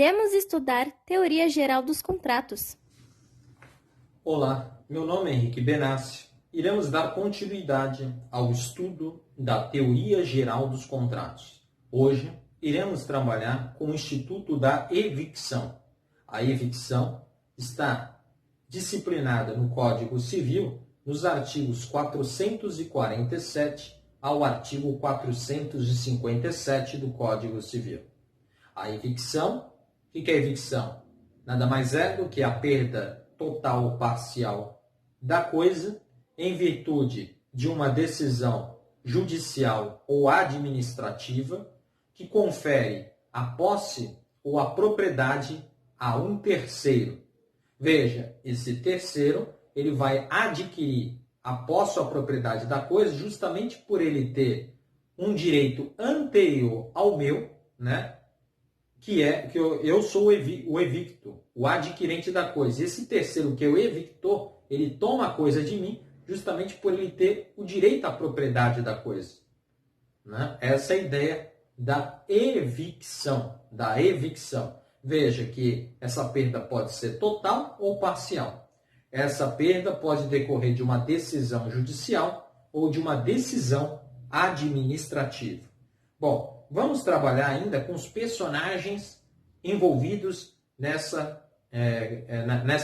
Iremos estudar Teoria Geral dos Contratos. Olá, meu nome é Henrique Benassi. Iremos dar continuidade ao estudo da Teoria Geral dos Contratos. Hoje, iremos trabalhar com o Instituto da Evicção. A evicção está disciplinada no Código Civil, nos artigos 447 ao artigo 457 do Código Civil. A evicção, o que é evicção? Nada mais é do que a perda total ou parcial da coisa em virtude de uma decisão judicial ou administrativa que confere a posse ou a propriedade a um terceiro. Veja, esse terceiro ele vai adquirir a posse ou a propriedade da coisa justamente por ele ter um direito anterior ao meu, né? Que eu sou o evicto, o adquirente da coisa. Esse terceiro, que é o evictor, ele toma a coisa de mim justamente por ele ter o direito à propriedade da coisa. Né? Essa é a ideia da evicção. Veja que essa perda pode ser total ou parcial. Essa perda pode decorrer de uma decisão judicial ou de uma decisão administrativa. Bom, vamos trabalhar ainda com os personagens envolvidos nessa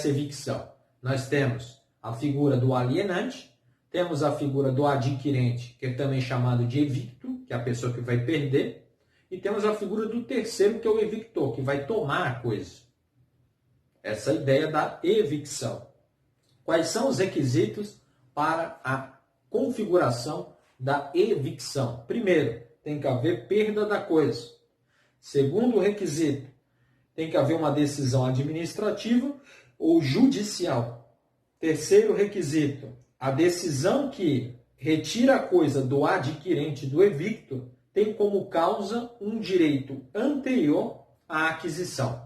evicção. Nós temos a figura do alienante, temos a figura do adquirente, que é também chamado de evicto, que é a pessoa que vai perder, e temos a figura do terceiro, que é o evictor, que vai tomar a coisa. Essa é a ideia da evicção. Quais são os requisitos para a configuração da evicção? Primeiro, tem que haver perda da coisa. Segundo requisito, tem que haver uma decisão administrativa ou judicial. Terceiro requisito, a decisão que retira a coisa do adquirente, do evicto, tem como causa um direito anterior à aquisição.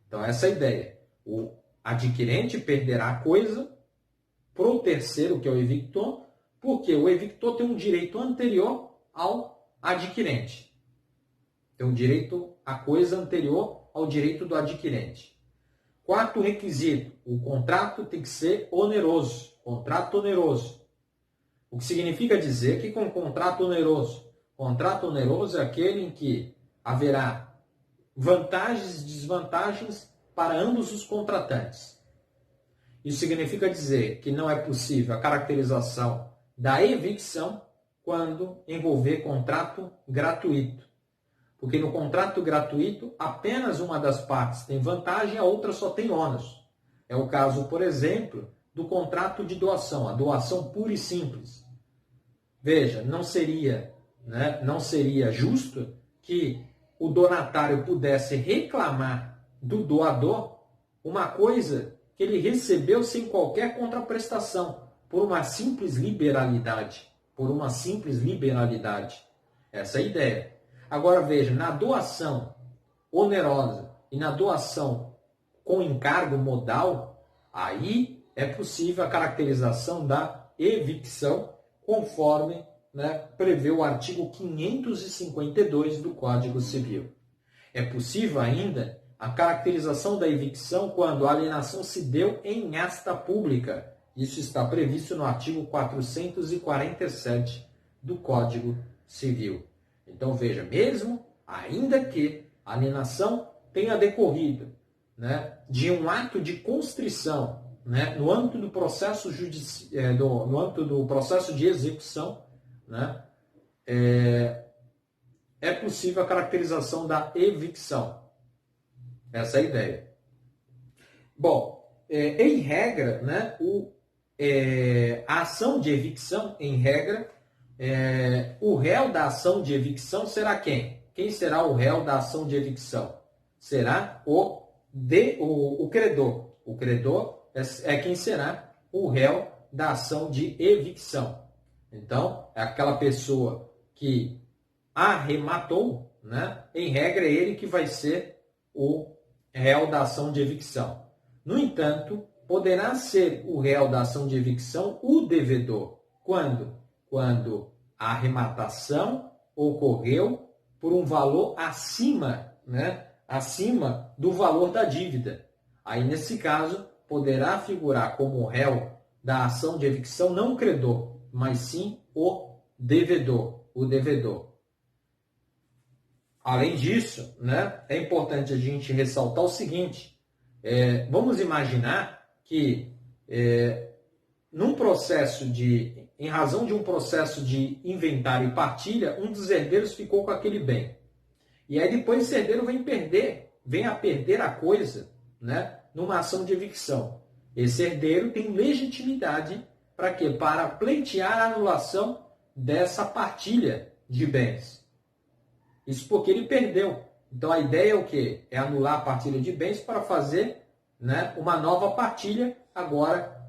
Então, essa é a ideia. O adquirente perderá a coisa para o terceiro, que é o evictor, porque o evictor tem um direito anterior ao adquirente. Tem um direito à coisa anterior ao direito do adquirente. Quarto requisito, o contrato tem que ser oneroso. Contrato oneroso. O que significa dizer que com contrato oneroso? Contrato oneroso é aquele em que haverá vantagens e desvantagens para ambos os contratantes. Isso significa dizer que não é possível a caracterização da evicção quando envolver contrato gratuito. Porque no contrato gratuito, apenas uma das partes tem vantagem, a outra só tem ônus. É o caso, por exemplo, do contrato de doação, a doação pura e simples. Veja, não seria justo que o donatário pudesse reclamar do doador uma coisa que ele recebeu sem qualquer contraprestação, por uma simples liberalidade. Essa é a ideia. Agora veja, na doação onerosa e na doação com encargo modal, aí é possível a caracterização da evicção conforme prevê o artigo 552 do Código Civil. É possível ainda a caracterização da evicção quando a alienação se deu em asta pública. Isso está previsto no artigo 447 do Código Civil. Então veja, mesmo ainda que a alienação tenha decorrido de um ato de constrição, no âmbito do processo no âmbito do processo de execução, é possível a caracterização da evicção. Essa é a ideia. Bom, em regra, a ação de evicção, em regra, o réu da ação de evicção será quem? Quem será o réu da ação de evicção? Será o credor. O credor é quem será o réu da ação de evicção. Então, é aquela pessoa que arrematou, em regra é ele que vai ser o réu da ação de evicção. No entanto, poderá ser o réu da ação de evicção o devedor. Quando? Quando a arrematação ocorreu por um valor acima acima do valor da dívida. Aí, nesse caso, poderá figurar como réu da ação de evicção não o credor, mas sim o devedor. Além disso, né, é importante a gente ressaltar o seguinte: vamos imaginar que em razão de um processo de inventário e partilha, um dos herdeiros ficou com aquele bem. E aí depois esse herdeiro vem a perder a coisa, né, numa ação de evicção. Esse herdeiro tem legitimidade para quê? Para pleitear a anulação dessa partilha de bens. Isso porque ele perdeu. Então a ideia é o quê? É anular a partilha de bens para fazer, né, uma nova partilha agora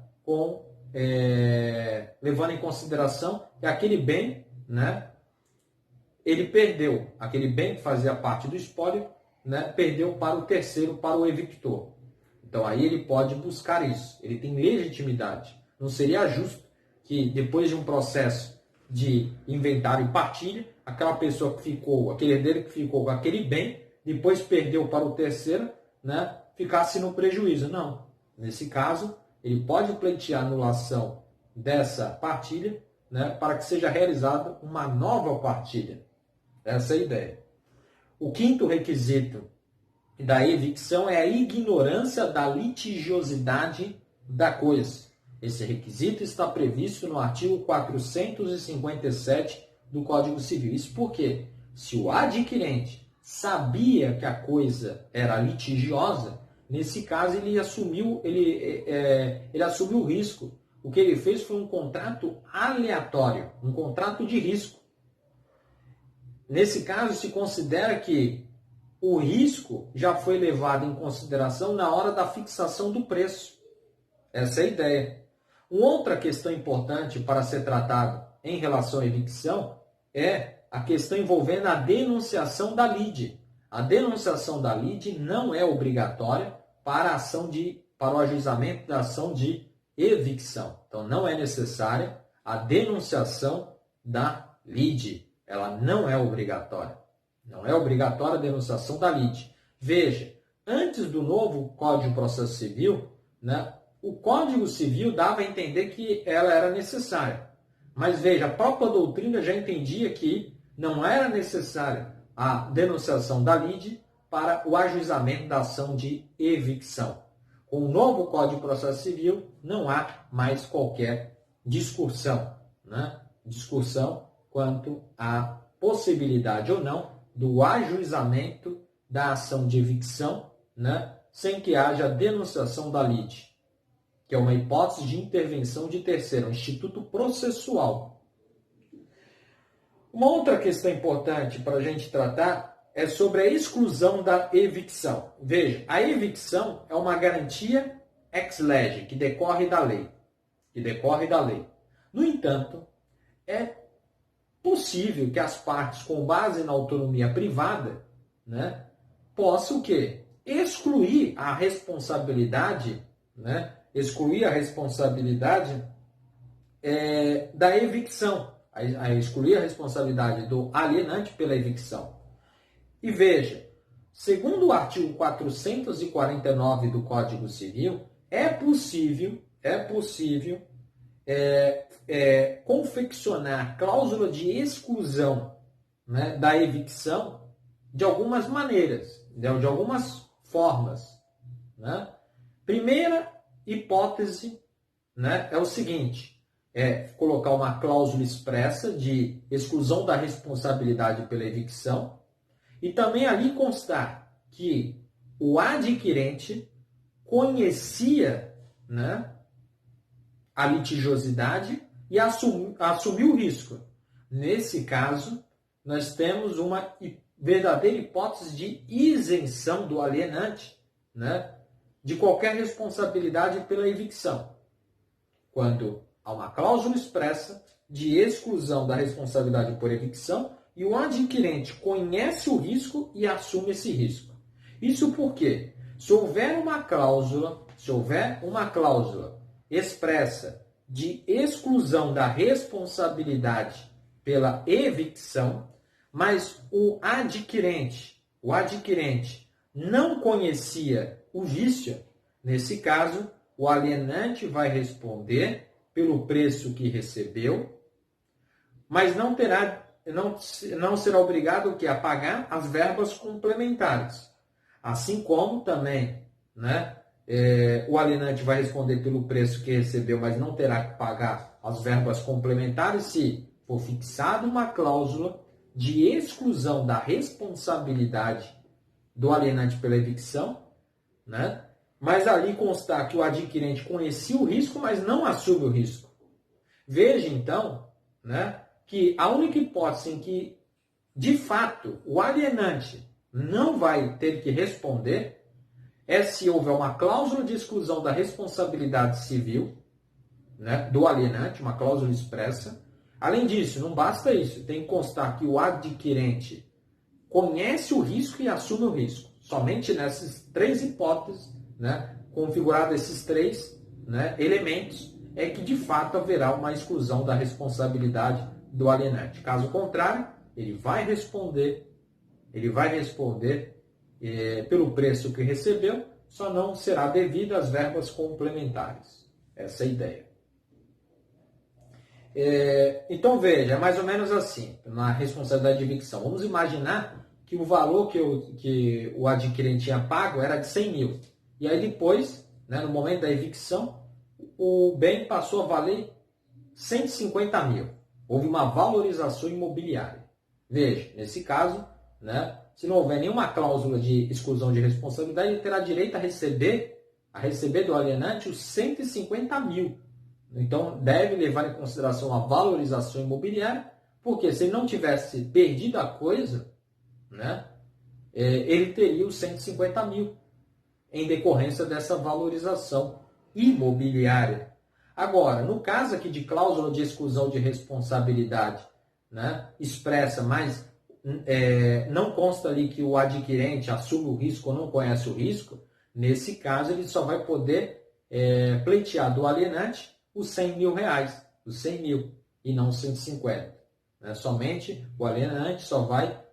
levando em consideração que aquele bem, né, ele perdeu. Aquele bem que fazia parte do espólio, né, perdeu para o terceiro, para o evictor. Então aí ele pode buscar isso. Ele tem legitimidade. Não seria justo que depois de um processo de inventário e partilha, aquele herdeiro que ficou com aquele bem, depois perdeu para o terceiro, né, ficasse no prejuízo. Não. Nesse caso, ele pode pleitear a anulação dessa partilha, né, para que seja realizada uma nova partilha. Essa é a ideia. O quinto requisito da evicção é a ignorância da litigiosidade da coisa. Esse requisito está previsto no artigo 457 do Código Civil. Isso porque, se o adquirente sabia que a coisa era litigiosa, nesse caso ele assumiu o risco. O que ele fez foi um contrato aleatório, um contrato de risco. Nesse caso, se considera que o risco já foi levado em consideração na hora da fixação do preço. Essa é a ideia. Uma outra questão importante para ser tratada em relação à evicção é a questão envolvendo a denunciação da lide. A denunciação da lide não é obrigatória para o ajuizamento da ação de evicção. Então, não é necessária a denunciação da lide. Ela não é obrigatória. Não é obrigatória a denunciação da lide. Veja, antes do novo Código de Processo Civil, né, o Código Civil dava a entender que ela era necessária. Mas veja, a própria doutrina já entendia que não era necessária a denunciação da lide para o ajuizamento da ação de evicção. Com o novo Código de Processo Civil, não há mais qualquer discussão, né? Discussão quanto à possibilidade ou não do ajuizamento da ação de evicção, né? Sem que haja denunciação da lide, que é uma hipótese de intervenção de terceiro, um instituto processual. Uma outra questão importante para a gente tratar é sobre a exclusão da evicção. Veja, a evicção é uma garantia ex lege, que decorre da lei. No entanto, é possível que as partes, com base na autonomia privada, né, possam o quê? Excluir a responsabilidade, né, da evicção, a excluir a responsabilidade do alienante pela evicção. E veja, segundo o artigo 449 do Código Civil, é possível confeccionar cláusula de exclusão, né, da evicção de algumas maneiras, de algumas formas, né? Primeira hipótese, né, é o seguinte: colocar uma cláusula expressa de exclusão da responsabilidade pela evicção e também ali constar que o adquirente conhecia, né, a litigiosidade e assumiu o risco. Nesse caso, nós temos uma verdadeira hipótese de isenção do alienante, né, de qualquer responsabilidade pela evicção, quando há uma cláusula expressa de exclusão da responsabilidade por evicção e o adquirente conhece o risco e assume esse risco. Isso porque, se houver uma cláusula expressa de exclusão da responsabilidade pela evicção, mas o adquirente não conhecia o vício, nesse caso, o alienante vai responder pelo preço que recebeu, mas não será obrigado a pagar as verbas complementares. Assim como também, né, o alienante vai responder pelo preço que recebeu, mas não terá que pagar as verbas complementares se for fixada uma cláusula de exclusão da responsabilidade do alienante pela evicção, né? Mas ali constar que o adquirente conhecia o risco, mas não assume o risco. Veja, então, né, que a única hipótese em que, de fato, o alienante não vai ter que responder é se houver uma cláusula de exclusão da responsabilidade civil, né, do alienante, uma cláusula expressa. Além disso, não basta isso, tem que constar que o adquirente conhece o risco e assume o risco. Somente nessas três hipóteses, né, configurados esses três, né, elementos, é que de fato haverá uma exclusão da responsabilidade do alienante. Caso contrário, ele vai responder pelo preço que recebeu, só não será devido às verbas complementares. Essa é a ideia. Então veja, é mais ou menos assim, na responsabilidade de evicção. Vamos imaginar que o valor que o adquirente tinha pago era de 100 mil. E aí depois, né, no momento da evicção, o bem passou a valer 150 mil. Houve uma valorização imobiliária. Veja, nesse caso, né, se não houver nenhuma cláusula de exclusão de responsabilidade, ele terá direito a receber do alienante os 150 mil. Então, deve levar em consideração a valorização imobiliária, porque se ele não tivesse perdido a coisa, né, ele teria os 150 mil em decorrência dessa valorização imobiliária. Agora, no caso aqui de cláusula de exclusão de responsabilidade, né, expressa, mas não consta ali que o adquirente assume o risco ou não conhece o risco, nesse caso ele só vai poder pleitear do alienante os 100 mil reais, os 100 mil e não os 150. Né? Somente o alienante só vai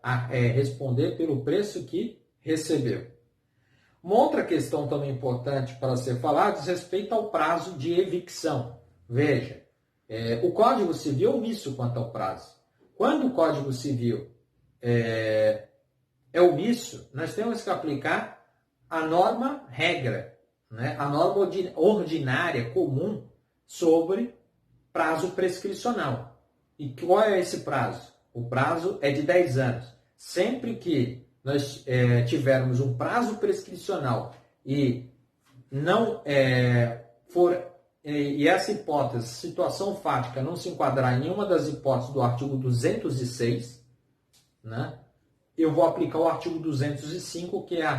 responder pelo preço que recebeu. Uma outra questão também importante para ser falada diz respeito ao prazo de evicção. Veja, o Código Civil é omisso quanto ao prazo. Quando o Código Civil é omisso, nós temos que aplicar a norma regra, né? A norma ordinária comum sobre prazo prescricional. E qual é esse prazo? O prazo é de 10 anos. Sempre que nós tivermos um prazo prescricional e não e essa hipótese, situação fática, não se enquadrar em nenhuma das hipóteses do artigo 206, né, eu vou aplicar o artigo 205, que é a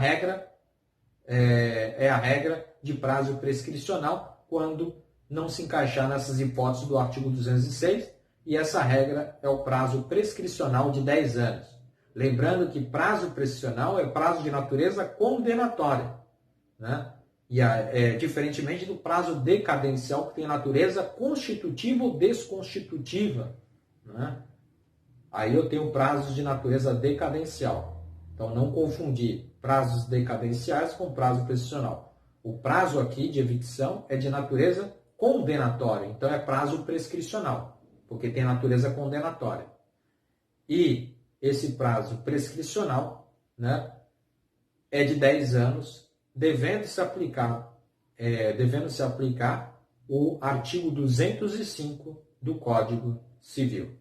regra de prazo prescricional, quando não se encaixar nessas hipóteses do artigo 206, e essa regra é o prazo prescricional de 10 anos. Lembrando que prazo prescricional é prazo de natureza condenatória, né? E diferentemente do prazo decadencial, que tem natureza constitutiva ou desconstitutiva, né? Aí eu tenho prazos de natureza decadencial. Então não confundir prazos decadenciais com prazo prescricional. O prazo aqui de evicção é de natureza condenatória, então é prazo prescricional, porque tem natureza condenatória. E esse prazo prescricional, né, é de 10 anos, devendo-se aplicar o artigo 205 do Código Civil.